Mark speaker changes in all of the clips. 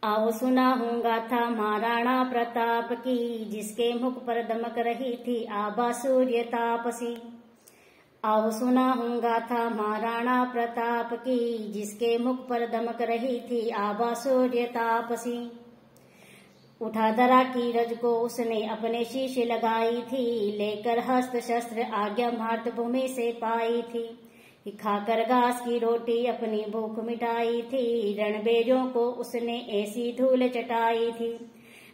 Speaker 1: आओ सुनाऊं गाथा महाराणा प्रताप की, जिसके मुख पर दमक रही थी आभा सूर्य तापसी। आओ सुनाऊं गाथा महाराणा प्रताप की, जिसके मुख पर दमक रही थी आभा सूर्य तापसी। उठा धरा की रज को उसने अपने शीश लगाई थी, लेकर हस्त शस्त्र आज्ञा मातृभूमि से पाई थी। खाकर घास की रोटी अपनी भूख मिटाई थी, रणबेजों को उसने ऐसी धूल चटाई थी।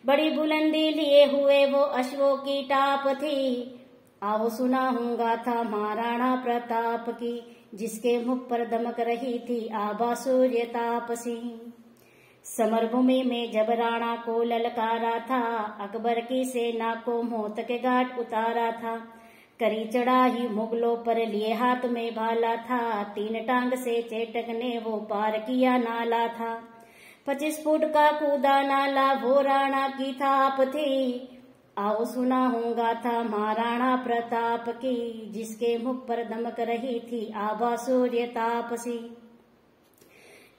Speaker 1: बड़ी बुलंदी लिए हुए वो अश्वों की टाप थी। आओ सुनाऊं गाथा महाराणा प्रताप की, जिसके मुख पर दमक रही थी आभा सूर्य तापसी। समरभूमि में जब राणा को ललकारा था, अकबर की सेना को मौत के घाट उतारा था। करी चढ़ाई मुगलों पर लिए हाथ में भाला था, 3 टांग से चेटक ने वो पार किया नाला था। 25 फुट का कूदा नाला वो राणा की थाप थी। आओ सुनाऊं गाथा महाराणा प्रताप की, जिसके मुख पर दमक रही थी आभा सूर्य तापसी।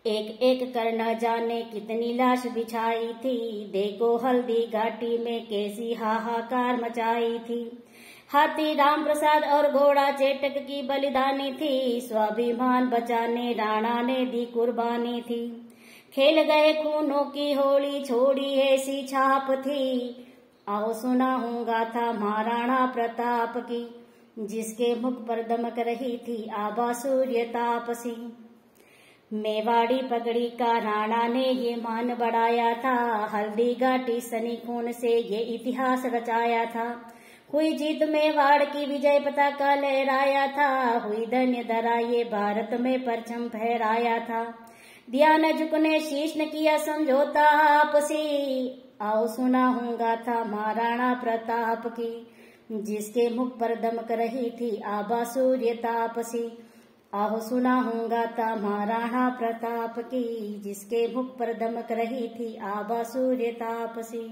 Speaker 1: एक एक कर न जाने कितनी लाश बिछाई थी, देखो हल्दी घाटी में कैसी हाहाकार मचाई थी। हाथी राम प्रसाद और घोड़ा चेटक की बलिदानी थी, स्वाभिमान बचाने राणा ने दी कुर्बानी थी। खेल गए खूनों की होली, छोड़ी ऐसी छाप थी। आओ सुनाऊं गाथा महाराणा प्रताप की, जिसके मुख पर दमक रही थी आभा सूर्य तापसी। मेवाड़ी पगड़ी का राणा ने ये मान बढ़ाया था, हल्दी घाटी सनी खून से ये इतिहास रचाया था। हुई जीत मेवाड़ की विजय पताका लहराया था, हुई धन्य धरा ये भारत में परचम फहराया था। दिया न झुकने शीश न किया समझौता आपसी। आओ सुनाऊं गाथा महाराणा प्रताप की, जिसके मुख पर दमक रही थी आभा सूर्य तापसी। आओ सुनाऊं गाथा महाराणा प्रताप की, जिसके मुख पर दमक रही थी आभा सूर्य तापसी।